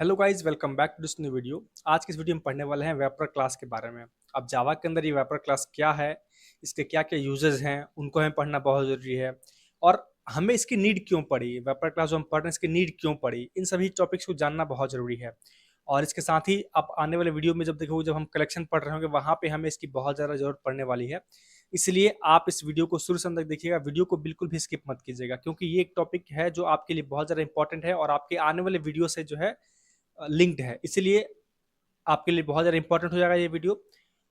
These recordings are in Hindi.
Hello guys, welcome back to this new video. आज की इस वीडियो में पढ़ने वाले हैं वेपर क्लास के बारे में। अब जावा के अंदर ये वेपर क्लास क्या है, इसके क्या क्या यूजेस हैं, उनको हमें पढ़ना बहुत ज़रूरी है। और हमें इसकी नीड क्यों पड़ी, वेपर क्लास जो हम पढ़ रहे हैं इसकी नीड क्यों पड़ी, इन सभी टॉपिक्स को जानना बहुत ज़रूरी है। और इसके साथ ही आप आने वाले वीडियो में जब देखोगे, जब हम कलेक्शन पढ़ रहे होंगे, वहाँ पे हमें इसकी बहुत ज़्यादा ज़रूरत पड़ने वाली है। इसलिए आप इस वीडियो को शुरू से अंत तक देखिएगा, वीडियो को बिल्कुल भी स्किप मत कीजिएगा, क्योंकि ये एक टॉपिक है जो आपके लिए बहुत ज़्यादा इंपॉर्टेंट है और आपके आने वाले वीडियो से जो है लिंक्ड है। इसीलिए आपके लिए बहुत ज़्यादा इंपॉर्टेंट हो जाएगा ये वीडियो।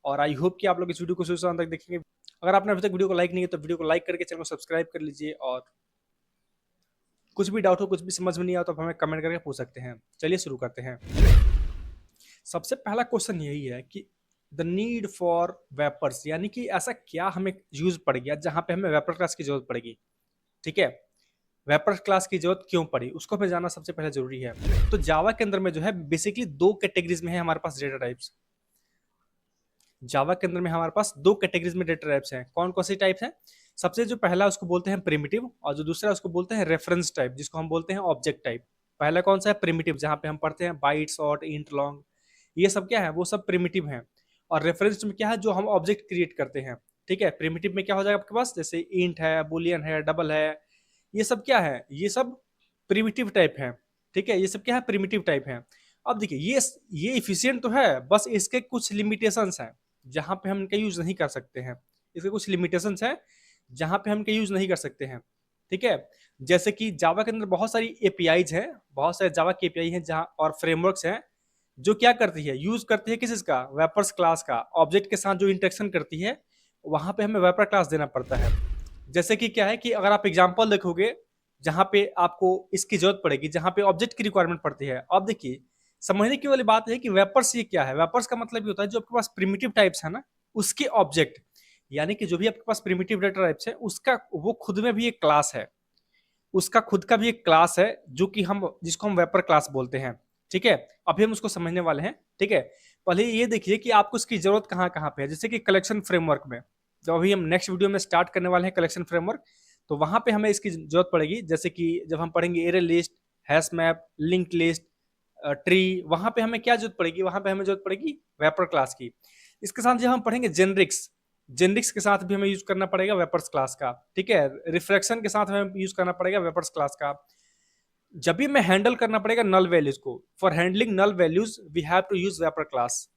और आई होप कि आप लोग इस वीडियो को शुरू से अंत तक देखेंगे। अगर आपने अभी तक वीडियो को लाइक नहीं किया तो वीडियो को लाइक करके चैनल को सब्सक्राइब कर लीजिए। और कुछ भी डाउट हो, कुछ भी समझ में नहीं आया तो आप हमें कमेंट करके पूछ सकते हैं। चलिए शुरू करते हैं। सबसे पहला क्वेश्चन यही है कि द नीड फॉर वेपर्स, यानी कि ऐसा क्या हमें यूज पड़ गया जहां पे हमें वेपर क्लास की जरूरत पड़ेगी। ठीक है, वेपर क्लास की जरूरत क्यों पड़ी उसको हमें जानना सबसे पहले जरूरी है। तो जावा के अंदर में जो है बेसिकली दो कैटेगरीज में है हमारे पास डेटा टाइप्स। जावा के अंदर में हमारे पास दो कैटेगरीज में डेटा टाइप्स हैं। कौन कौन सी टाइप्स हैं? सबसे जो पहला उसको बोलते हैं प्रिमिटिव, और जो दूसरा उसको बोलते हैं रेफरेंस टाइप, जिसको हम बोलते हैं ऑब्जेक्ट टाइप। पहला कौन सा है? प्रिमिटिव, जहां पे हम पढ़ते हैं बाइट, शॉर्ट, इंट, लॉन्ग, ये सब क्या है? वो सब प्रिमिटिव हैं। और रेफरेंस में क्या है? जो हम ऑब्जेक्ट क्रिएट करते हैं। ठीक है, प्रिमिटिव में क्या हो जाएगा आपके पास? जैसे इंट है, बुलियन है, डबल है, ये सब क्या है? ये सब प्रिमिटिव टाइप है। ठीक है, ये सब क्या है? प्रिमिटिव टाइप है। अब देखिए, ये इफिशियंट तो है, बस इसके कुछ लिमिटेशंस हैं जहां पे हम इनका यूज नहीं कर सकते हैं। इसके कुछ लिमिटेशंस हैं जहां पे हम इनका यूज नहीं कर सकते हैं। ठीक है, जैसे कि जावा के अंदर बहुत सारी एपीआईज हैं, बहुत सारे जावा की एपीआई हैं जहां, और फ्रेमवर्क्स हैं जो क्या करती है? यूज करती है किस इसका? वेपर्स क्लास का। ऑब्जेक्ट के साथ जो इंटरेक्शन करती है, वहां पे हमें वेपर क्लास देना पड़ता है। जैसे कि क्या है कि अगर आप एग्जाम्पल देखोगे जहां पे आपको इसकी जरूरत पड़ेगी, जहां पे ऑब्जेक्ट की रिक्वायरमेंट पड़ती है। अब देखिए, समझने की वाली बात है कि वेपर्स ये क्या है। वेपर्स का मतलब ये होता है जो आपके पास प्रिमिटिव टाइप्स है ना, उसके ऑब्जेक्ट, यानी कि जो भी आपके पास प्रिमिटिव डेटा टाइप्स है उसका वो खुद में भी एक क्लास है। उसका खुद का भी एक क्लास है जो कि हम, जिसको हम वेपर क्लास बोलते हैं। ठीक है, अभी हम उसको समझने वाले हैं। ठीक है, पहले ये देखिए कि आपको इसकी जरूरत कहाँ कहाँ पे है। जैसे कि कलेक्शन फ्रेमवर्क में, जब अभी हम नेक्स्ट वीडियो में स्टार्ट करने वाले हैं कलेक्शन फ्रेमवर्क, तो वहां पे हमें इसकी जरूरत पड़ेगी। जैसे कि जब हम पढ़ेंगे array list, hash map, link list, tree, वहां पे हमें क्या जरूरत पड़ेगी? वहां पे हमें जरूरत पड़ेगी वेपर क्लास की। इसके साथ जब हम पढ़ेंगे जेनरिक्स, जेनरिक्स के साथ भी हमें यूज करना पड़ेगा वेपर्स क्लास का। ठीक है, रिफ्लेक्शन के साथ हमें यूज करना पड़ेगा वेपर्स क्लास का। जब भी हमें हैंडल करना पड़ेगा नल वैल्यूज को, for handling null values we have to use wrapper class.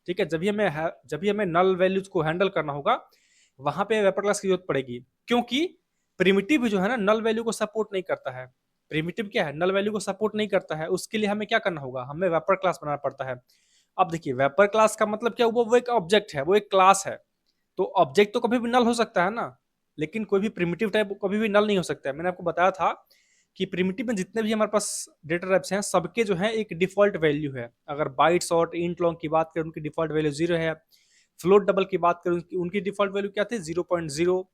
ठीक है, जब भी हमें नल वैल्यूज को हैंडल करना होगा, वहां पे वेपर क्लास की जरूरत पड़ेगी। क्योंकि प्रिमिटिव जो है ना, नल वैल्यू को सपोर्ट नहीं करता है। प्रिमिटिव क्या है? नल वैल्यू को सपोर्ट नहीं करता है। उसके लिए हमें क्या करना होगा? हमें वेपर क्लास बनाना पड़ता है। अब देखिए, वेपर क्लास का मतलब क्या हुआ? वो एक ऑब्जेक्ट है, वो एक क्लास है। तो ऑब्जेक्ट तो कभी भी नल हो सकता है ना, लेकिन कोई भी प्रिमिटिव टाइप कभी भी नल नहीं हो सकता है। मैंने आपको बताया था कि प्रिमिटिव में जितने भी हमारे पास डेटा टाइप्स हैं, सबके जो है एक डिफॉल्ट वैल्यू है। अगर बाइट, शॉर्ट, इंट, लॉन्ग की बात करें, उनकी डिफॉल्ट वैल्यू 0 है। फ्लोट डबल की बात करें, उनकी डिफॉल्ट वैल्यू क्या थी? 0.0।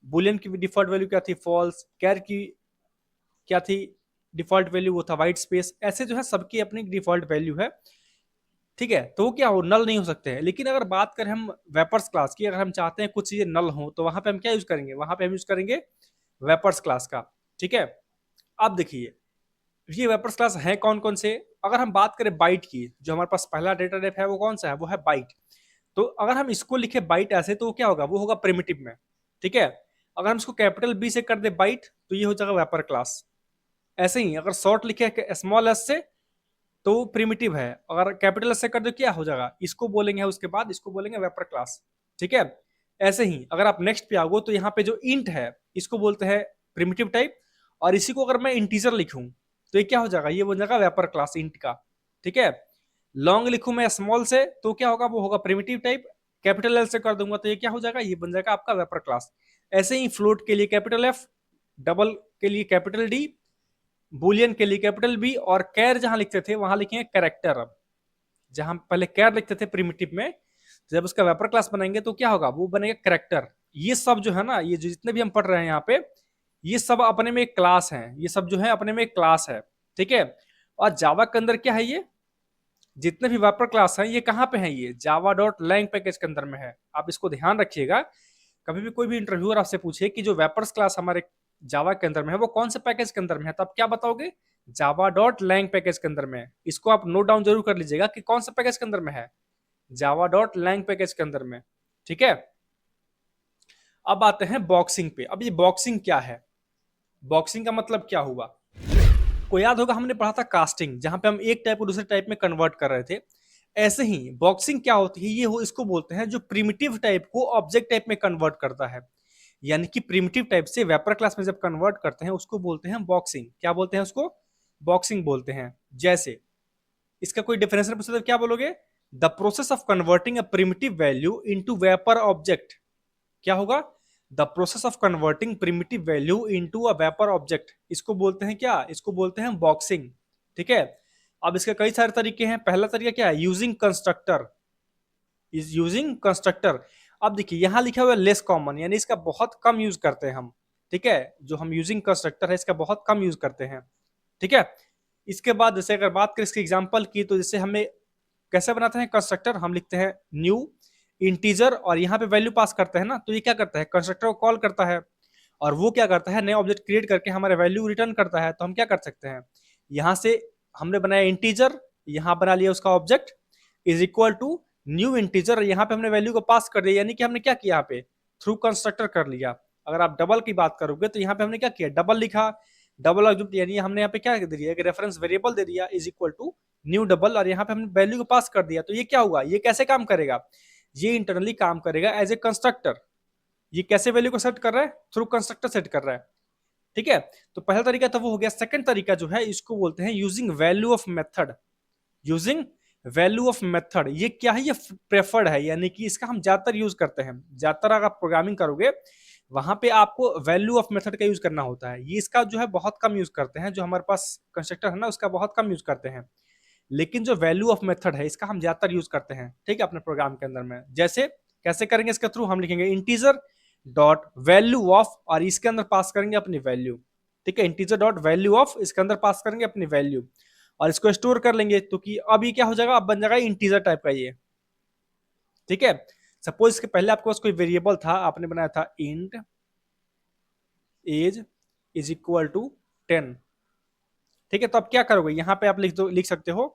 बुलियन की डिफॉल्ट वैल्यू क्या थी? फॉल्स। कैर की क्या थी डिफॉल्ट वैल्यू? वो था वाइट स्पेस। ऐसे जो है सबकी अपनी डिफॉल्ट वैल्यू है। ठीक है, तो वो क्या हो? नल नहीं हो सकते हैं। लेकिन अगर बात करें हम वेपर्स क्लास की, अगर हम चाहते हैं कुछ चीजें नल हो, तो वहां पे हम क्या यूज करेंगे? वहां पे हम यूज करेंगे वेपर्स क्लास का। ठीक है, अब देखिए, ये वेपर्स क्लास है कौन कौन से। अगर हम बात करें बाइट की, जो हमारे पास पहला डेटा टाइप है वो कौन सा है? वो है बाइट। तो अगर हम इसको लिखे बाइट ऐसे, तो क्या होगा? वो होगा प्रिमिटिव में। ठीक है, अगर हम इसको कैपिटल बी से कर दे बाइट, तो ये हो जाएगा वेपर क्लास। ऐसे ही अगर शॉर्ट लिखे स्मॉल एस से, तो प्रिमिटिव है। अगर कैपिटल एस से कर दो, क्या हो जाएगा? इसको बोलेंगे, उसके बाद इसको बोलेंगे वेपर क्लास। ठीक है, ऐसे ही अगर आप नेक्स्ट पे आओगे, तो यहाँ पे जो इंट है, इसको बोलते हैं प्रिमिटिव टाइप। और इसी को अगर मैं इंटीजर लिखूं, तो ये क्या हो जाएगा? ये बन जाएगा वेपर क्लास इंट का। ठीक है, लॉन्ग लिखूं मैं स्मॉल से, तो क्या होगा? वो होगा प्रिमिटिव टाइप। कैपिटल एल से कर दूंगा, तो ये क्या हो जाएगा? ये बन जाएगा आपका वेपर क्लास। ऐसे ही फ्लोट के लिए कैपिटल एफ, डबल के लिए कैपिटल डी, बुलियन के लिए कैपिटल बी, और कैर जहां लिखते थे वहां लिखेंगे कैरेक्टर। अब जहां पहले कैर लिखते थे प्रिमिटिव में, जब उसका वेपर क्लास बनाएंगे तो क्या होगा? वो बनेगा कैरेक्टर। ये सब जो है ना, ये जो जितने भी हम पढ़ रहे हैं यहाँ पे, ये सब अपने में एक क्लास है। ये सब जो है अपने में एक क्लास है। ठीक है, और जावा के अंदर क्या है? ये जितने भी वेपर क्लास हैं, ये कहाँ पे हैं? ये जावा डॉट लैंग पैकेज के अंदर में है। आप इसको ध्यान रखिएगा। कभी भी कोई भी इंटरव्यूअर आपसे पूछे कि जो वेपर्स क्लास हमारे जावा के अंदर में है, वो कौन से पैकेज के अंदर में है, तो आप क्या बताओगे? जावा डॉट लैंग पैकेज के अंदर में। इसको आप नोट डाउन जरूर कर लीजिएगा कि कौन सा पैकेज के अंदर में है, जावा डॉट लैंग पैकेज के अंदर में। ठीक है, अब आते हैं बॉक्सिंग पे। अब ये बॉक्सिंग क्या है, बॉक्सिंग का मतलब क्या हुआ, को याद होगा हमने पढ़ा था कास्टिंग, जहां पे हम एक टाइप को दूसरे टाइप में कन्वर्ट कर रहे थे। ऐसे ही बॉक्सिंग क्या होती है, ये हो इसको बोलते हैं जो प्रिमिटिव टाइप को ऑब्जेक्ट टाइप में कन्वर्ट करता है। यानी कि प्रिमिटिव टाइप से वेपर क्लास में जब कन्वर्ट करते हैं उसको बोलते हैं बॉक्सिंग। क्या बोलते हैं उसको, बॉक्सिंग बोलते हैं। जैसे इसका कोई डिफरेंशियल पूछे तो क्या बोलोगे, the process of converting a primitive value into vapour object. क्या होगा, the process of converting primitive value into a vapour object, इसको बोलते हैं क्या, इसको बोलते हैं बॉक्सिंग। ठीक है, अब इसके कई सारे तरीके हैं। पहला तरीका क्या है, using constructor, is using constructor. अब देखिए यहां लिखा हुआ है लेस कॉमन, यानी इसका बहुत कम यूज करते हैं हम। ठीक है, जो हम यूजिंग कंस्ट्रक्टर है इसका बहुत कम यूज करते हैं। ठीक है, इसके बाद जैसे अगर बात करें इसके एग्जांपल की, तो जैसे हमें कैसे बनाते हैं कंस्ट्रक्टर, हम लिखते हैं न्यू इंटीजर और यहाँ पे वैल्यू पास करते हैं ना, तो ये क्या करता है, कंस्ट्रक्टर को कॉल करता है और वो क्या करता है, नया ऑब्जेक्ट क्रिएट करके हमारे वैल्यू रिटर्न करता है। तो हम क्या कर सकते हैं, यहाँ से हमने बनाया इंटीजर, यहाँ बना लिया उसका object is equal to new integer, यहाँ पे हमने वैल्यू को पास कर दिया, यानी कि हमने क्या किया यहाँ पे, थ्रू कंस्ट्रक्टर कर लिया। अगर आप डबल की बात करोगे तो यहाँ पे हमने क्या किया, डबल लिखा, डबल ऑब्जेक्ट यानी हमने यहाँ पे क्या दे दिया, एक रेफरेंस वेरिएबल दे दिया is equal to new double, और यहाँ पे हमने वैल्यू को पास कर दिया। तो ये क्या हुआ, ये कैसे काम करेगा, ये इंटरनली काम करेगा एज ए कंस्ट्रक्टर। ये कैसे वैल्यू को सेट कर रहा है, थ्रू कंस्ट्रक्टर सेट कर रहा है। ठीक है, तो पहला तरीका तो वो हो गया। सेकंड तरीका जो है इसको बोलते हैं using value of method, using value of method. ये क्या है, ये प्रेफर्ड है, यानी कि इसका हम ज्यादातर यूज करते हैं। ज्यादातर अगर आप प्रोग्रामिंग करोगे वहां पे आपको वैल्यू ऑफ मेथड का यूज करना होता है। ये इसका जो है बहुत कम यूज करते हैं, जो हमारे पास कंस्ट्रक्टर है ना उसका बहुत कम यूज करते हैं। लेकिन जो वैल्यू ऑफ मेथड है इसका हम ज्यादातर यूज करते हैं। ठीक है, अपने प्रोग्राम के अंदर में। जैसे कैसे करेंगे, इसके थ्रू हम लिखेंगे इंटीजर डॉट वैल्यू ऑफ और इसके अंदर पास करेंगे अपनी वैल्यू। ठीक है, इंटीजर डॉट वैल्यू ऑफ, इसके अंदर पास करेंगे अपनी वैल्यू और इसको स्टोर कर लेंगे। तो कि अब ये क्या हो जाएगा, अब बन जाएगा इंटीजर टाइप का ये। ठीक है, सपोज इसके पहले आपके पास कोई वेरिएबल था, आपने बनाया था int age is equal to 10। ठीक है, तो अब क्या करोगे, यहां पे आप लिख सकते हो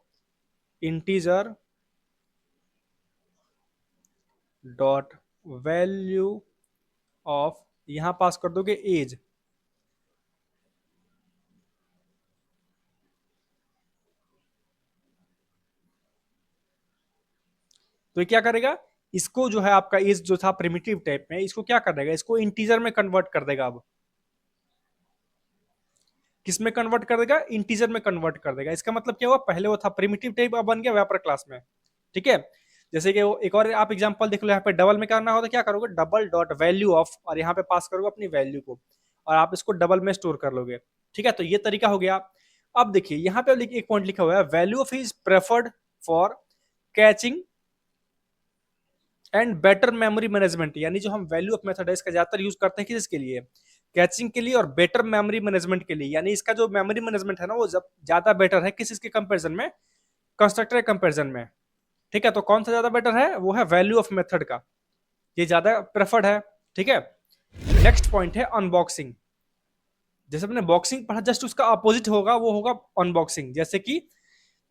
इंटीजर डॉट वैल्यू ऑफ, यहां पास कर दोगे एज। तो ये क्या करेगा, इसको जो है आपका एज जो था प्रिमिटिव टाइप में, इसको क्या कर देगा, इसको इंटीजर में कन्वर्ट कर देगा। अब किस में कन्वर्ट कर देगा, इंटीजर में कन्वर्ट कर देगा। इसका मतलब क्या हुआ, पहले वो था प्रिमिटिव टाइप, अब बन गया वेपर क्लास में। ठीक है, जैसे कि वो एक और आप एग्जांपल देख लो, यहाँ पे डबल में करना होता है, क्या करोगे, डबल डॉट वैल्यू ऑफ और यहाँ पे पास करोगे अपनी वैल्यू को और आप इसको डबल में स्टोर कर लोगे। ठीक है, तो ये तरीका हो गया। अब देखिए यहाँ पे एक पॉइंट लिखा हुआ है, value of is preferred for catching and better memory management. यानी जो हम वैल्यू ऑफ मेथड है इसका ज्यादातर यूज करते हैं किसके लिए, कैचिंग के लिए और बेटर मेमोरी मैनेजमेंट के लिए। यानी इसका जो मेमोरी मैनेजमेंट है ना वो ज्यादा बेटर है किस के कंपेरिजन में, कंस्ट्रक्टर के कंपेरिजन में। ठीक है, तो कौन सा ज्यादा बेटर है, वो है वैल्यू ऑफ मेथड का, ये ज्यादा प्रेफर्ड है। ठीक है, नेक्स्ट पॉइंट है अनबॉक्सिंग। जैसे अपने बॉक्सिंग पढ़ा, जस्ट उसका अपोजिट होगा, वो होगा अनबॉक्सिंग। जैसे कि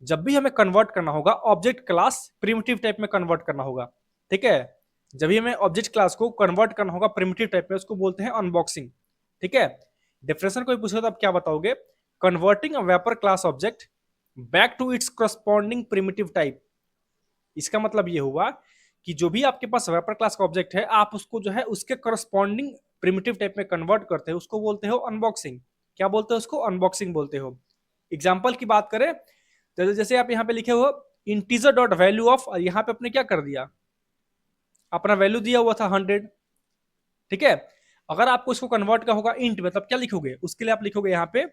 जब भी हमें कन्वर्ट करना होगा ऑब्जेक्ट क्लास प्रिमिटिव टाइप में कन्वर्ट करना होगा। ठीक है, जब भी हमें ऑब्जेक्ट क्लास को कन्वर्ट करना होगा प्रिमिटिव टाइप में, उसको बोलते हैं अनबॉक्सिंग। ठीक है, डिफरेंशियल कोई पूछेगा तो आप क्या बताओगे, converting a wrapper class object back to its corresponding primitive type. इसका मतलब ये हुआ कि जो भी आपके पास वेपर क्लास का ऑब्जेक्ट है, आप उसको जो है उसके करस्पॉन्डिंग प्रिमिटिव टाइप में कन्वर्ट करते हो, उसको बोलते हो अनबॉक्सिंग। क्या बोलते हो उसको, अनबॉक्सिंग बोलते हो। एग्जाम्पल की बात करें तो जैसे आप यहाँ पे लिखे हो इंटीजर डॉट वैल्यू ऑफ और यहाँ पे अपने क्या कर दिया, अपना वैल्यू दिया हुआ था 100। ठीक है, अगर आपको इसको कन्वर्ट का होगा इंट में, तब क्या लिखोगे, उसके लिए आप लिखोगे यहाँ पे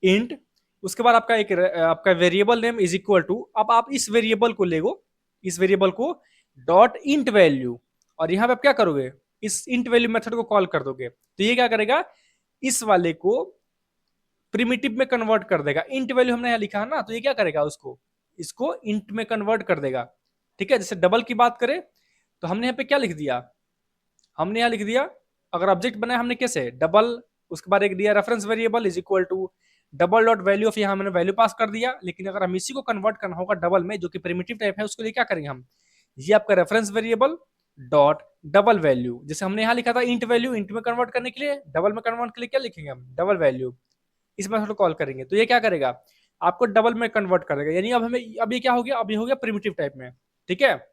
इंट, उसके बाद आपका एक आपका variable name is equal to, अब आप इस वेरिएबल को ले गो, इस variable co dot int value और यहाँ पे आप क्या करोगे, इस इंट वैल्यू मेथड को कॉल कर दोगे। तो ये क्या करेगा, इस वाले को प्रिमिटिव में कन्वर्ट कर देगा। इंट वैल्यू हमने यहाँ लिखा है ना, तो ये क्या करेगा, उसको इसको इंट में कन्वर्ट कर देगा। ठीक है, जैसे डबल की बात करें तो हमने यहाँ पे क्या लिख दिया, हमने यहाँ लिख दिया, अगर ऑब्जेक्ट बनाया हमने कैसे, डबल उसके बाद एक दिया reference variable is equal to double dot value of, यहाँ मैंने वैल्यू पास कर दिया। लेकिन अगर हम इसी को कन्वर्ट करना होगा डबल में, जो कि प्रिमिटिव टाइप है, उसके लिए क्या करेंगे हम, ये आपका reference variable dot double value, जैसे हमने यहाँ लिखा था इंट वैल्यू, इंट में कन्वर्ट करने के लिए, डबल में कन्वर्ट के लिए क्या लिखेंगे हम, डबल वैल्यू। इस मेथड को कॉल करेंगे तो ये क्या करेगा, आपको डबल में कन्वर्ट कर देगा। यानी अब हमें, अब ये क्या हो गया, अब ये हो गया प्रिमिटिव टाइप में। ठीक है,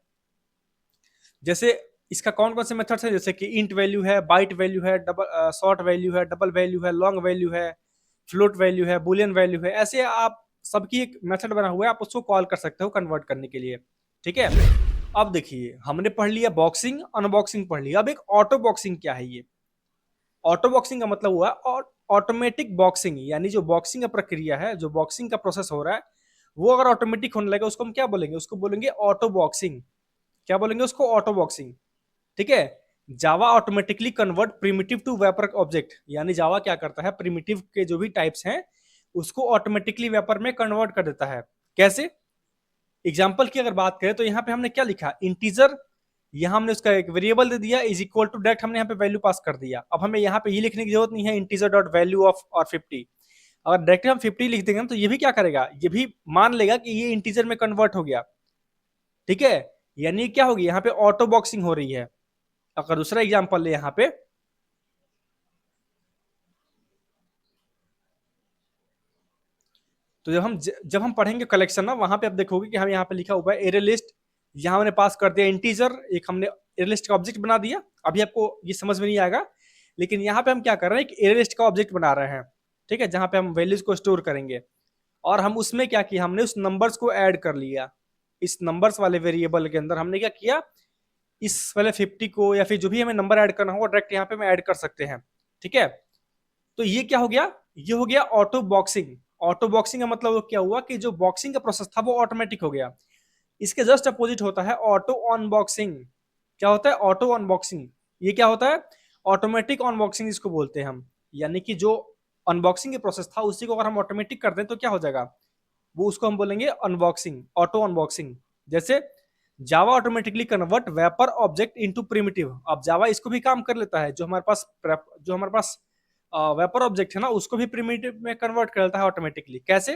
जैसे इसका कौन कौन से मेथड्स है, जैसे कि इंट वैल्यू है, बाइट वैल्यू है, डबल शॉर्ट वैल्यू है, डबल वैल्यू है, लॉन्ग वैल्यू है, फ्लोट वैल्यू है, बुलियन वैल्यू है। ऐसे आप सबकी एक मेथड बना हुआ है, आप उसको कॉल कर सकते हो कन्वर्ट करने के लिए। ठीक है, अब देखिए हमने पढ़ लिया बॉक्सिंग, अनबॉक्सिंग पढ़ लिया। अब एक ऑटो बॉक्सिंग क्या है, ये ऑटो बॉक्सिंग का मतलब हुआ ऑटोमेटिक बॉक्सिंग, यानी जो बॉक्सिंग का प्रक्रिया है, जो बॉक्सिंग का प्रोसेस हो रहा है, वो अगर ऑटोमेटिक होने लगे उसको हम क्या बोलेंगे, उसको बोलेंगे ऑटो बॉक्सिंग। क्या बोलेंगे उसको, ऑटो बॉक्सिंग। ठीक है, Java automatically convert primitive to wrapper object, यानी जावा क्या करता है, प्रिमिटिव के जो भी टाइप्स हैं उसको ऑटोमेटिकली वेपर में कन्वर्ट कर देता है। कैसे, एग्जांपल की अगर बात करें तो यहाँ पे हमने क्या लिखा, इंटीजर, यहाँ हमने उसका एक वेरिएबल दे दिया इज इक्वल टू, डायरेक्ट हमने यहाँ पे वैल्यू पास कर दिया। अब हमें यहाँ पे ये लिखने की जरूरत नहीं है इंटीजर डॉट वैल्यू ऑफ और 50। अगर डायरेक्ट हम 50 लिख देंगे तो ये भी क्या करेगा, ये भी मान लेगा कि ये इंटीजर में कन्वर्ट हो गया। ठीक है, यानी क्या होगी, यहाँ पे ऑटो बॉक्सिंग हो रही है। अगर दूसरा एग्जांपल ले यहाँ पे, तो जब हम पढ़ेंगे कलेक्शन ना, वहां पे आप देखोगे कि हम यहाँ पे लिखा हुआ है एरे लिस्ट, यहाँ हमने पास कर दिया इंटीजर, एक हमने एरे लिस्ट का ऑब्जेक्ट बना दिया। अभी आपको ये समझ में नहीं आएगा, लेकिन यहाँ पे हम क्या कर रहे हैं, एक एरे लिस्ट का ऑब्जेक्ट बना रहे हैं। ठीक है, जहां पे हम वैल्यूज को स्टोर करेंगे, और हम उसमें क्या किया, हमने उस नंबर्स को ऐड कर लिया। इस नंबर्स वाले वेरिएबल के अंदर हमने क्या किया, इस वाले 50 को या फिर जो भी हमें नंबर ऐड करना होगा डायरेक्ट यहाँ पे हम ऐड कर सकते हैं। ठीक है, तो ये क्या हो गया, ये हो गया ऑटो बॉक्सिंग। ऑटो बॉक्सिंग का मतलब क्या हुआ कि जो बॉक्सिंग का प्रोसेस था वो ऑटोमेटिक हो गया। इसके जस्ट अपोजिट होता है ऑटो अनबॉक्सिंग। क्या होता है, ऑटो अनबॉक्सिंग, ये क्या होता है, ऑटोमेटिक अनबॉक्सिंग इसको बोलते हैं हम। यानी कि जो अनबॉक्सिंग के प्रोसेस था उसी को अगर हम ऑटोमेटिक कर दें तो क्या हो जाएगा, वो उसको हम बोलेंगे अनबॉक्सिंग, ऑटो अनबॉक्सिंग। जैसे Java automatically convert wrapper object into primitive. अब जावा इसको भी काम कर लेता है, जो हमारे पास वेपर ऑब्जेक्ट है ना, उसको भी प्रिमिटिव में कन्वर्ट कर लेता है ऑटोमेटिकली। कैसे,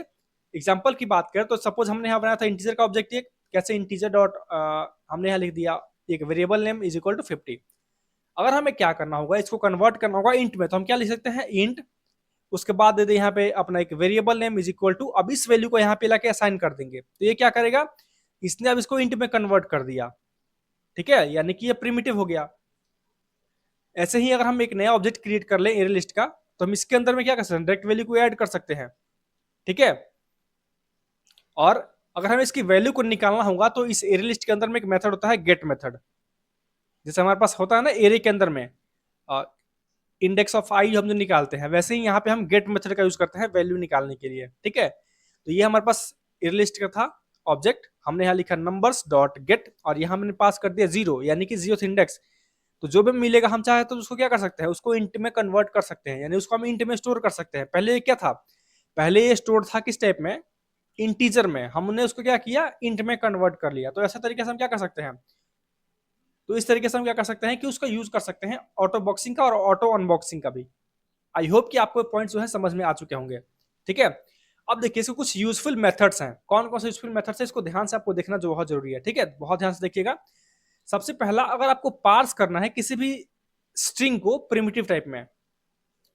एग्जांपल की बात करें तो सपोज हमने यहाँ बनाया था इंटीजर का ऑब्जेक्ट, एक कैसे इंटीजर डॉट हमने यहाँ लिख दिया एक variable name is equal to 50। अगर हमें क्या करना होगा, इसको कन्वर्ट करना होगा इंट में, तो हम क्या लिख सकते हैं, इंट, उसके बाद दे दे यहाँ पे अपना एक variable name is equal to, अब इस वैल्यू को यहाँ पे लाके असाइन कर देंगे, तो ये क्या करेगा, इसने अब इसको इंट में कन्वर्ट कर दिया। ठीक है, यानी कि ये प्रिमिटिव हो गया। ऐसे ही अगर हम एक नया ऑब्जेक्ट क्रिएट कर लें एरे लिस्ट का, तो हम इसके अंदर में क्या कर सकते हैं, डायरेक्ट वैल्यू को ऐड कर सकते हैं। ठीक है, और अगर हमें इसकी वैल्यू को निकालना होगा तो इस एरे लिस्ट के अंदर में एक मेथड होता है गेट मेथड। जैसे हमारे पास होता है ना एरे के अंदर में इंडेक्स ऑफ आई हम जो निकालते हैं, वैसे ही यहाँ पे हम गेट मेथड का यूज करते हैं वैल्यू निकालने के लिए। ठीक है, तो ये हमारे पास एरे लिस्ट का था ऑब्जेक्ट, हमने यहाँ लिखा नंबर्स डॉट गेट, और यहाँ हमने पास कर दिया 0, यानी कि 0th इंडेक्स। तो जो भी मिलेगा हम चाहे तो उसको क्या कर सकते हैं, उसको इंट में कन्वर्ट कर सकते हैं, यानी उसको हम इंट में स्टोर कर सकते हैं। पहले ये क्या था, पहले ये स्टोर था किस टाइप में, इंटीजर में, हमने उसको क्या किया, इंट में कन्वर्ट कर लिया। तो ऐसा तरीके से हम क्या कर सकते हैं, तो इस तरीके से हम क्या कर सकते हैं कि उसका यूज कर सकते हैं ऑटो बॉक्सिंग का और ऑटो अनबॉक्सिंग का भी। आई होप कि आपको पॉइंट जो है समझ में आ चुके होंगे। ठीक है, अब देखिए इसके कुछ यूजफुल मेथड्स हैं। कौन कौन से यूजफुल मेथड्स हैं, इसको ध्यान से आपको देखना जो बहुत जरूरी है। ठीक है, बहुत ध्यान से देखिएगा। सबसे पहला, अगर आपको पार्स करना है किसी भी स्ट्रिंग को प्रिमिटिव टाइप में,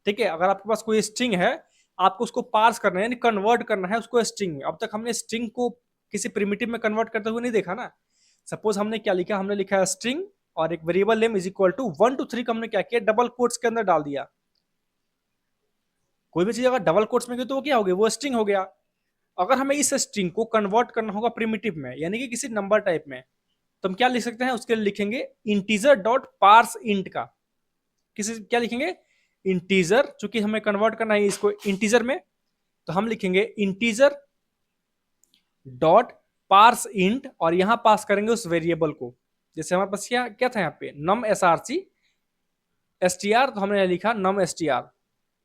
ठीक है, अगर आपके पास कोई स्ट्रिंग है, आपको उसको पार्स करना है, यानी कन्वर्ट करना है उसको स्ट्रिंग में। अब तक हमने स्ट्रिंग को किसी प्रिमिटिव में कन्वर्ट करते हुए नहीं देखा ना। सपोज हमने क्या लिखा, हमने लिखा है स्ट्रिंग और एक variable name is equal to 1 to 3 का हमने क्या किया, डबल कोट्स के अंदर डाल दिया। कोई भी चीज अगर डबल कोट्स में गई तो वो क्या हो गया, वो स्ट्रिंग हो गया। अगर हमें इस स्ट्रिंग को कन्वर्ट करना होगा प्रिमिटिव में, यानी कि किसी नंबर टाइप में, तो हम क्या लिख सकते हैं, उसके लिए लिखेंगे इंटीजर डॉट पार्स इंट का। किसी क्या लिखेंगे, इंटीजर, चूंकि हमें कन्वर्ट करना है इसको इंटीजर में, तो हम लिखेंगे इंटीजर डॉट पार्स इंट, और यहां पास करेंगे उस वेरिएबल को। जैसे हमारे पास क्या था यहाँ पे, नम src str, तो हमने लिखा नम str।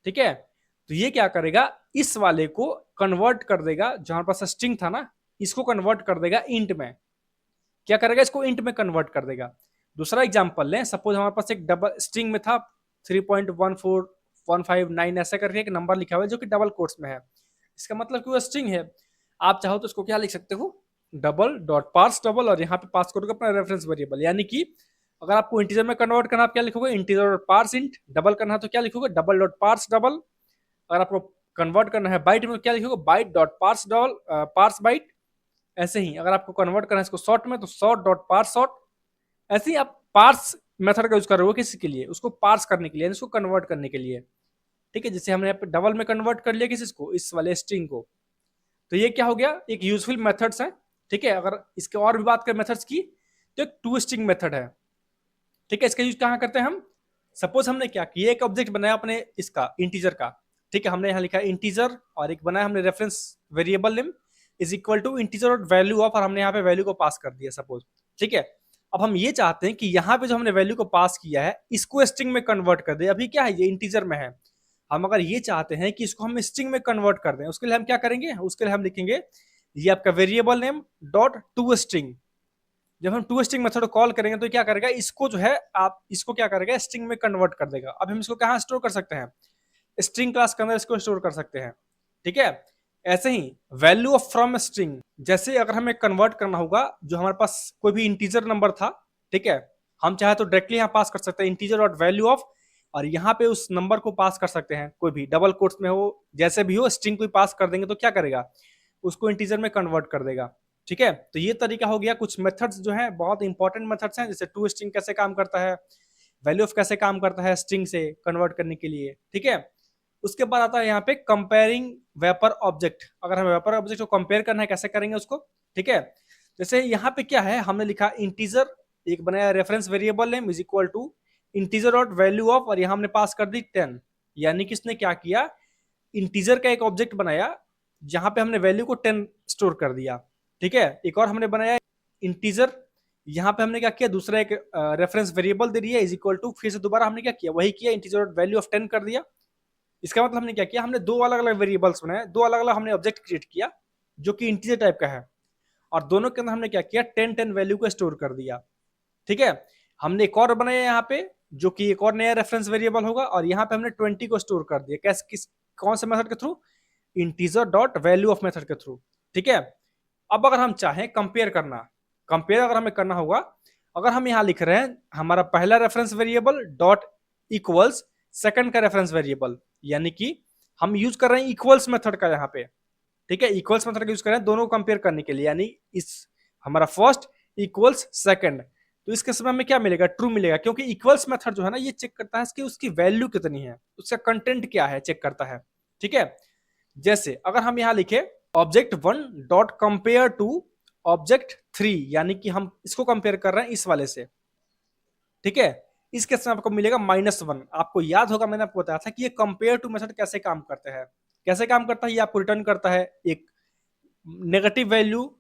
ठीक है, तो ये क्या करेगा, इस वाले को कन्वर्ट कर देगा, जो हमारे पास स्ट्रिंग था ना, इसको कन्वर्ट कर देगा इंट में। क्या करेगा, इसको इंट में कन्वर्ट कर देगा। दूसरा एग्जांपल लें, सपोज हमारे पास एक डबल स्ट्रिंग में था 159 ऐसा करके एक नंबर लिखा हुआ है जो कि डबल कोट्स में है। इसका मतलब कि वो स्ट्रिंग है। आप चाहो तो इसको क्या लिख सकते हो, डबल डॉट पार्स डबल, और यहाँ पे पास करोगे अपना रेफरेंस वेरिएबल, यानी कि अगर आपको इंटीजर में कन्वर्ट करना, आप क्या लिखोगे, integer dot parse int. Double करना है तो क्या लिखोगे, डबल डॉट पार्स डबल। अगर आपको कन्वर्ट करना है बाइट में तो क्या लिखोगे, byte dot parse double, parse byte. ऐसे ही अगर आपको कन्वर्ट करना है इसको शॉर्ट में तो शॉर्ट डॉट पार्स शॉर्ट। ऐसे ही आप पार्स मेथड का यूज कर रहे हो किसी के लिए, उसको पार्स करने के लिए, इसको कन्वर्ट करने के लिए। ठीक है, जैसे हमने यहाँ पे डबल में कन्वर्ट कर लिया किसी को, इस वाले स्ट्रिंग को। तो ये क्या हो गया, एक यूजफुल मेथड्स है। ठीक है, अगर इसके और भी बात करें मेथड्स की, तो एक टू स्ट्रिंग मेथड है। ठीक है, इसका यूज कहाँ करते हैं हम, सपोज हमने क्या किया, एक ऑब्जेक्ट बनाया अपने इसका इंटीजर का। ठीक है, हमने यहाँ लिखा इंटीजर, और एक बनाया हमने reference variable name is equal to integer और वैल्यू ऑफ, और हमने यहाँ पे वैल्यू को पास कर दिया सपोज। ठीक है, अब हम ये चाहते हैं कि यहाँ पे जो हमने वैल्यू को पास किया है इसको स्ट्रिंग में कन्वर्ट कर दे। अभी क्या है, ये इंटीजर में है। हम अगर ये चाहते हैं कि इसको हम स्ट्रिंग में कन्वर्ट कर दें, उसके लिए हम क्या करेंगे, उसके लिए हम लिखेंगे ये आपका variable name dot to string. जब हम टू स्ट्रिंग मेथड कॉल करेंगे तो क्या करेगा, इसको जो है आप इसको क्या करेगा, स्ट्रिंग में कन्वर्ट कर देगा। अब हम इसको कहाँ स्टोर कर सकते हैं, स्ट्रिंग क्लास के अंदर इसको स्टोर कर सकते हैं। ठीक है, ऐसे ही वैल्यू ऑफ फ्रॉम स्ट्रिंग, जैसे अगर हमें कन्वर्ट करना होगा जो हमारे पास कोई भी इंटीजर नंबर था। ठीक है, हम चाहे तो डायरेक्टली यहाँ पास कर सकते हैं इंटीजर डॉट वैल्यू ऑफ, और यहाँ पे उस नंबर को पास कर सकते हैं, कोई भी डबल कोट्स में हो, जैसे भी हो, स्ट्रिंग को पास कर देंगे तो क्या करेगा, उसको इंटीजर में कन्वर्ट कर देगा। ठीक है, तो ये तरीका हो गया। कुछ मेथड्स जो है बहुत इंपॉर्टेंट मेथड्स हैं, जैसे टू स्ट्रिंग कैसे काम करता है, वैल्यू ऑफ कैसे काम करता है स्ट्रिंग से कन्वर्ट करने के लिए। ठीक है, उसके बाद आता है यहाँ पे कंपेयरिंग वेपर ऑब्जेक्ट। अगर हमें वेपर ऑब्जेक्ट को कंपेयर करना है कैसे करेंगे उसको। ठीक है, जैसे यहाँ पे क्या है, हमने लिखा इंटीजर, एक बनाया reference variable name is equal to integer dot value of, और यहाँ हमने पास कर दी 10। यानी कि इसने क्या किया, इंटीजर का एक ऑब्जेक्ट बनाया जहां पे हमने वैल्यू को 10 स्टोर कर दिया। ठीक है, एक और हमने बनाया इंटीजर, यहाँ पे हमने क्या किया, दूसरा एक रेफरेंस वेरिएबल दे दिया इज इक्वल टू, फिर से दोबारा हमने क्या किया, वही किया, इंटीजर डॉट वैल्यू ऑफ 10 कर दिया। इसका मतलब हमने क्या किया, हमने दो अलग अलग वेरिएबल्स बनाए, दो अलग अलग हमने ऑब्जेक्ट क्रिएट किया जो कि इंटीजर टाइप का है, और दोनों के अंदर हमने क्या किया, 10 वैल्यू को स्टोर कर दिया। ठीक है, हमने एक और बनाया यहाँ पे जो कि एक और नया रेफरेंस वेरिएबल होगा, और यहाँ पे हमने 20 को स्टोर कर दिया। कैसे, किस कौन से मेथड के through, integer dot value of method के थ्रू। ठीक है, अब अगर हम चाहें कंपेयर करना, कंपेयर अगर हमें करना होगा, अगर हम यहाँ लिख रहे हैं हमारा पहला reference variable dot equals second का रेफरेंस वेरिएबल, यानी कि हम यूज कर रहे हैं इक्वल्स मेथड का यहाँ पे। ठीक है, इक्वल्स मेथड का यूज कर रहे हैं दोनों कंपेयर करने के लिए, यानी इस हमारा फर्स्ट इक्वल्स सेकंड, तो इसके समय में क्या मिलेगा, ट्रू मिलेगा, क्योंकि इक्वल्स मेथड जो है ना ये चेक करता है कि उसकी वैल्यू कितनी है, उसका कंटेंट क्या है, चेक करता है। ठीक है, जैसे अगर हम यहाँ लिखे object 1 dot compare to object 3, यानी कि हम इसको कंपेयर कर रहे हैं इस वाले से। ठीक है, इस केस में आपको मिलेगा -1। आपको याद होगा मैंने आपको बताया था कि ये कंपेयर टू मेथड कैसे काम करता है, कैसे काम करता है, ये आपको रिटर्न करता है एक नेगेटिव वैल्यू,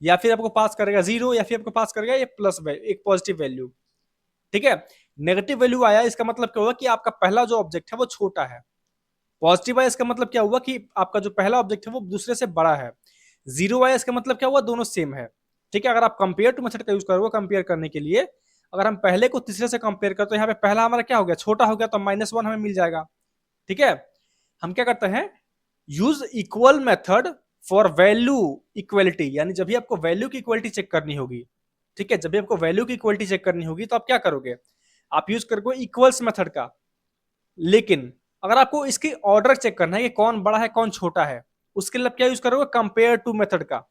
या फिर आपको पास करेगा 0, या फिर आपको पास करेगा ये प्लस एक पॉजिटिव वैल्यू। ठीक है, नेगेटिव वैल्यू आया इसका मतलब क्या हुआ कि आपका पहला जो ऑब्जेक्ट है वो छोटा है, पॉजिटिव आया इसका मतलब क्या हुआ कि आपका जो पहला ऑब्जेक्ट है वो दूसरे से बड़ा है, 0 आया इसका मतलब क्या हुआ, दोनों सेम है। ठीक है, अगर आप कंपेयर टू मेथड का यूज करोगे कंपेयर करने के लिए, अगर हम पहले को तीसरे से कंपेयर करते तो यहाँ पे पहला हमारा क्या हो गया, छोटा हो गया, तो -1 हमें मिल जाएगा। ठीक है, हम क्या करते हैं, use equal method for value equality, यानी जब भी आपको वैल्यू की इक्वलिटी चेक करनी होगी। ठीक है, जब भी आपको वैल्यू की इक्वलिटी चेक करनी होगी तो आप क्या करोगे, आप यूज करोगे इक्वल्स मेथड का। लेकिन अगर आपको इसकी ऑर्डर चेक करना है कि कौन बड़ा है कौन छोटा है, उसके लिए आप क्या यूज करोगे, कंपेयर टू मेथड का।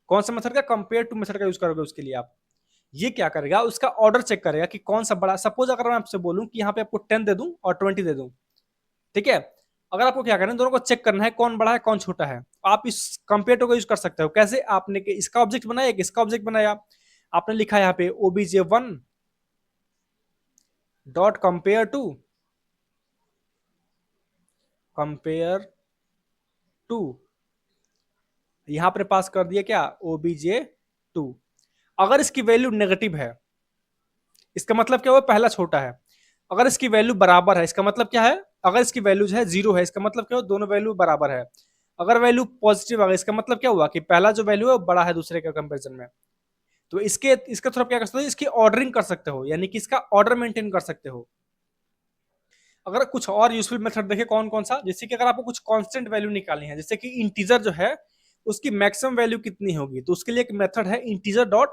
कौन सा मेथड का, कंपेयर टू मेथड का यूज करोगे। उसके लिए आप ये क्या करेगा, उसका ऑर्डर चेक करेगा कि कौन सा बड़ा। सपोज अगर मैं आपसे बोलूं कि यहाँ पे आपको 10 दे दूं और 20 दे दूं, ठीक है, अगर आपको क्या करना है, दोनों को चेक करना है कौन बड़ा है कौन छोटा है, आप इस कंपेयर टू का यूज कर सकते हो। कैसे, आपने इसका ऑब्जेक्ट बनाया, इसका ऑब्जेक्ट बनाया, आपने लिखा यहाँ पे obj1 डॉट कंपेयर टू, यहां पर पास कर दिया क्या, obj2। अगर इसकी वैल्यू नेगेटिव है इसका मतलब क्या हुआ, पहला छोटा है। अगर इसकी वैल्यू बराबर है इसका मतलब क्या है, अगर इसकी वैल्यू जो है 0 है इसका मतलब क्या हुआ, दोनों वैल्यू बराबर है। अगर वैल्यू पॉजिटिव आ गई इसका मतलब क्या हुआ कि पहला जो वैल्यू है वो बड़ा है दूसरे के कंपेरिजन में। तो इसके थ्रू क्या कर सकते हो, इसकी ऑर्डरिंग कर सकते हो, यानी कि इसका ऑर्डर मेंटेन कर सकते हो। अगर कुछ और यूजफुल मेथड देखें कौन कौन सा, जैसे कि अगर आपको कुछ कांस्टेंट वैल्यू निकालनी है, जैसे कि इंटीजर जो है उसकी मैक्सिमम वैल्यू कितनी होगी, तो उसके लिए एक मेथड है इंटीजर डॉट,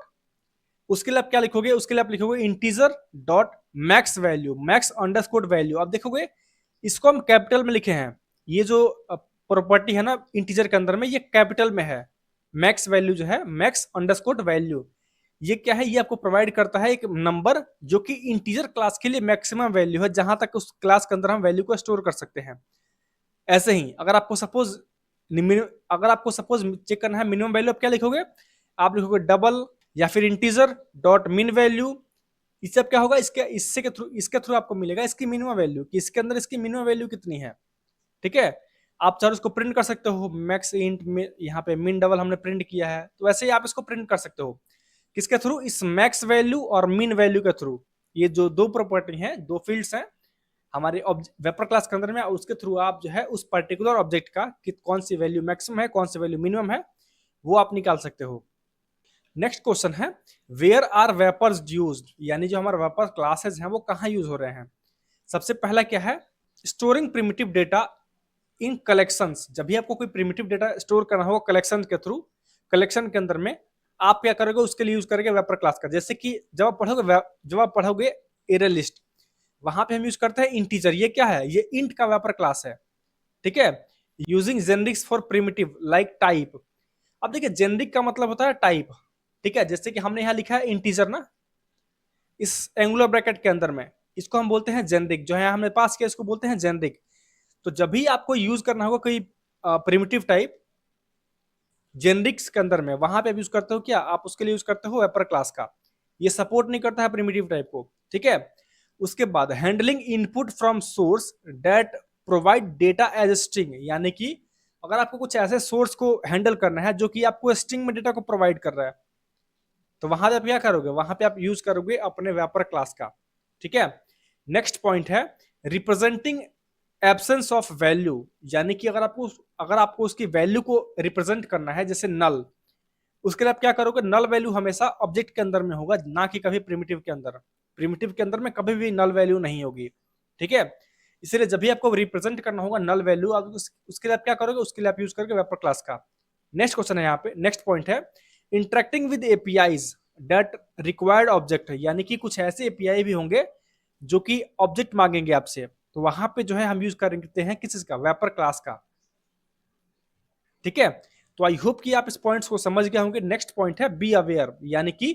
उसके लिए आप क्या लिखोगे, उसके लिए आप लिखोगे integer dot max value, max underscore value. आप देखोगे इसको हम कैपिटल में लिखे हैं, ये जो प्रॉपर्टी है ना इंटीजर के अंदर में, ये कैपिटल में है। मैक्स वैल्यू जो है मैक्स अंडरस्कोर वैल्यू, ये क्या है, ये आपको प्रोवाइड करता है एक नंबर जो कि इंटीजर क्लास के लिए मैक्सिमम वैल्यू है, जहां तक उस क्लास के अंदर हम वैल्यू को स्टोर कर सकते हैं। ऐसे ही अगर आपको सपोज चेक करना है मिनिमम वैल्यू, आप क्या लिखोगे, आप लिखोगे डबल या फिर इंटीजर डॉट मिन वैल्यू। इससे क्या होगा, इसके थ्रू आपको मिलेगा इसकी मिनिमम वैल्यू, कि इसके अंदर इसकी मिनिमम वैल्यू कितनी है। ठीक है, आप चाहे उसको प्रिंट कर सकते हो, मैक्स इंट में यहाँ पे मिन डबल हमने प्रिंट किया है, तो वैसे ही आप इसको प्रिंट कर सकते हो। किसके थ्रू, इस मैक्स वैल्यू और मिन वैल्यू के थ्रू। ये जो दो प्रॉपर्टी हैं, दो फील्ड्स हैं हमारे वेपर क्लास के अंदर में, उसके थ्रू आप जो है उस पर्टिकुलर ऑब्जेक्ट का कि कौन सी वैल्यू मैक्सिमम है, कौन सी वैल्यू मिनिमम है, वो आप निकाल सकते हो। नेक्स्ट क्वेश्चन है वेयर आर वेपर्स यूज्ड, यानी जो हमारे वेपर क्लासेस हैं वो कहाँ यूज हो रहे हैं। सबसे पहला क्या है, स्टोरिंग प्रिमिटिव डेटा इन कलेक्शंस। जब भी आपको कोई प्रिमिटिव डेटा स्टोर करना होगा कलेक्शन के थ्रू, कलेक्शन के अंदर में आप क्या करोगे, उसके लिए यूज करेंगे वेपर क्लास का। जैसे कि जब आप पढ़ोगे एरे लिस्ट, वहां पे हम यूज करते हैं इंटीजर। ये क्या है, ये इंट का वेपर क्लास है। ठीक है, using generics for primitive like type. अब देखिए जेनरिक का मतलब होता है टाइप। ठीक है, जैसे कि हमने यहाँ लिखा है इंटीजर ना, इस एंगुलर ब्रैकेट के अंदर में, इसको हम बोलते हैं जेनरिक। जो है हमने पास किया इसको बोलते हैं जेनरिक। तो जब भी आपको यूज करना होगा कोई प्रिमिटिव टाइप जेनरिक्स के अंदर में, वहां पे यूज करते हो क्या, आप उसके लिए यूज करते हो वेपर क्लास का। ये सपोर्ट नहीं करता है प्रिमिटिव टाइप को। ठीक है, उसके बाद handling input from source that provide data as string, यानी कि अगर आपको कुछ ऐसे सोर्स को हैंडल करना है जो कि आपको स्ट्रिंग में डेटा को प्रोवाइड कर रहा है, तो वहां पे आप क्या करोगे, वहां पे आप यूज करोगे अपने वेपर क्लास का। ठीक है, नेक्स्ट पॉइंट है रिप्रेजेंटिंग एब्सेंस ऑफ वैल्यू, यानी कि अगर आपको उसकी वैल्यू को रिप्रेजेंट करना है, जैसे नल, उसके लिए आप क्या करोगे, नल वैल्यू हमेशा ऑब्जेक्ट के अंदर में होगा, ना कि कभी प्रिमिटिव के अंदर। प्रिमिटिव के अंदर में कभी भी नल वैल्यू नहीं होगी। ठीक है, इसलिए जब भी आपको रिप्रेजेंट करना होगा नल वैल्यू, आप उसके लिए आप क्या करोगे, उसके लिए आप यूज करोगे वेपर क्लास का। नेक्स्ट क्वेश्चन है यहाँ पे, नेक्स्ट पॉइंट है interacting with APIs that required object, यानी कि कुछ ऐसे एपीआई भी होंगे जो कि ऑब्जेक्ट मांगेंगे आपसे, तो वहां पे जो है हम यूज करते हैं किस का, वेपर क्लास का। ठीक है, तो आई होप कि आप इस पॉइंट्स को समझ गए होंगे। नेक्स्ट पॉइंट है बी अवेयर, यानी कि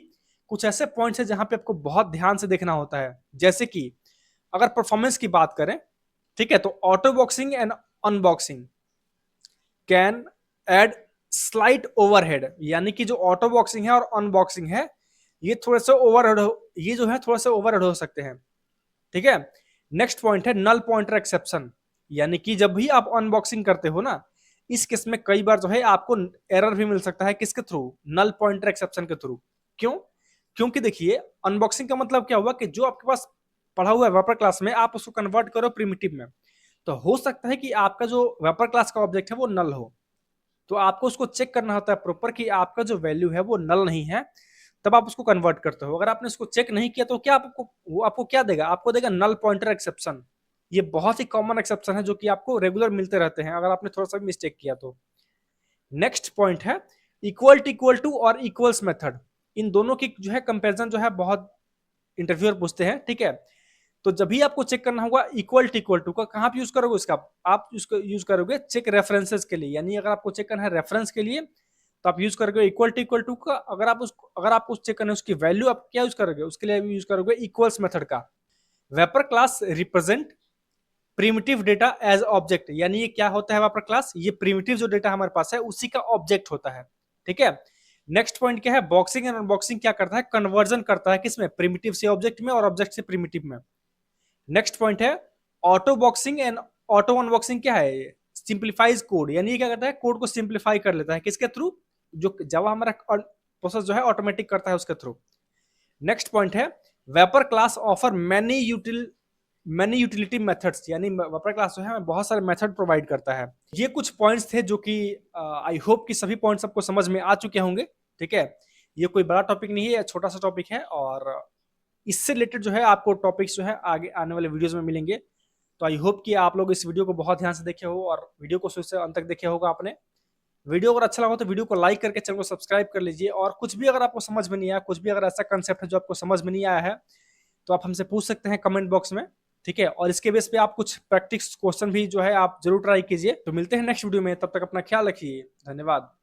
कुछ ऐसे पॉइंट्स है जहां पे आपको बहुत ध्यान से देखना होता है। जैसे कि अगर परफॉर्मेंस की बात करें, ठीक है, तो autoboxing and unboxing can add slight overhead, यानी कि जो ऑटो बॉक्सिंग है और अनबॉक्सिंग है, ये थोड़े से ओवरहेड ये जो है थोड़ा सा ओवरहेड हो सकते हैं। ठीक है, नेक्स्ट पॉइंट है नल पॉइंटर एक्सेप्शन, यानी कि जब भी आप अनबॉक्सिंग करते हो ना, इस केस में कई बार जो है आपको एरर भी मिल सकता है, किसके थ्रू, नल पॉइंटर एक्सेप्शन के थ्रू। क्यों, क्योंकि देखिए अनबॉक्सिंग का मतलब क्या हुआ कि जो आपके पास पढ़ा हुआ है वेपर क्लास में, आप उसको कन्वर्ट करो प्रिमिटिव में, तो हो सकता है कि आपका जो वेपर क्लास का ऑब्जेक्ट है वो नल हो, तो आपको उसको चेक करना होता है प्रॉपर कि आपका जो वैल्यू है वो नल नहीं है, तब आप उसको कन्वर्ट करते हो। अगर आपने उसको चेक नहीं किया तो क्या वो आपको क्या देगा, आपको देगा नल पॉइंटर एक्सेप्शन। ये बहुत ही कॉमन एक्सेप्शन है जो कि आपको रेगुलर मिलते रहते हैं अगर आपने थोड़ा सा भी मिस्टेक किया तो। नेक्स्ट पॉइंट है इक्वल टू और इक्वल्स मेथड। इन दोनों की जो है कंपेरिजन जो है बहुत इंटरव्यूअर पूछते हैं। ठीक है, तो जब भी आपको चेक करना होगा इक्वल टू का, कहां पे यूज करोगे इसका, आप उसको यूज करोगे चेक रेफरेंसेस के लिए, यानी अगर आपको चेक करना है रेफरेंस के लिए तो आप यूज करोगे इक्वल टू का। अगर आपको चेक करना है उसकी वैल्यू, आप क्या यूज करोगे, उसके लिए यूज करोगे इक्वल्स मेथड का। Wrapper class represent primitive data as object, यानी ये क्या होता है वेपर क्लास, ये प्रिमिटिव जो डेटा हमारे पास है उसी का ऑब्जेक्ट होता है। ठीक है, नेक्स्ट पॉइंट क्या है, बॉक्सिंग एंड अनबॉक्सिंग क्या करता है, कन्वर्जन करता है किसमें, प्रिमिटिव से ऑब्जेक्ट में और ऑब्जेक्ट से प्रिमिटिव में। नेक्स्ट पॉइंट है auto boxing and auto unboxing क्या है, सिंप्लीफाइज कोड, यानी ये क्या करता है, कोड को सिंप्लीफाई कर लेता है, किसके थ्रू, जो जावा हमारा प्रोसेस जो है ऑटोमेटिक करता है उसके थ्रू। नेक्स्ट पॉइंट है wrapper class offer many utility methods, यानी वेपर क्लास जो है बहुत सारे मेथड प्रोवाइड करता है। ये कुछ पॉइंट्स थे जो कि आई होप कि सभी पॉइंट्स आपको समझ में आ चुके होंगे। ठीक है, ये कोई बड़ा टॉपिक नहीं है, छोटा सा टॉपिक है, और इससे रिलेटेड जो है आपको टॉपिक्स जो है आगे आने वाले वीडियोस में मिलेंगे। तो आई होप कि आप लोग इस वीडियो को बहुत ध्यान से देखे हो और वीडियो को शुरू से अंत तक देखे होगा आपने। वीडियो अगर अच्छा लगा हो तो वीडियो को लाइक करके चैनल को सब्सक्राइब कर लीजिए, और कुछ भी अगर आपको समझ में नहीं आया, कुछ भी अगर ऐसा कंसेप्ट है जो आपको समझ में नहीं आया है, तो आप हमसे पूछ सकते हैं कमेंट बॉक्स में, ठीक है। और इसके बेस पे आप कुछ प्रैक्टिस क्वेश्चन भी जो है आप जरूर ट्राई कीजिए। तो मिलते हैं नेक्स्ट वीडियो में, तब तक अपना ख्याल रखिए। धन्यवाद।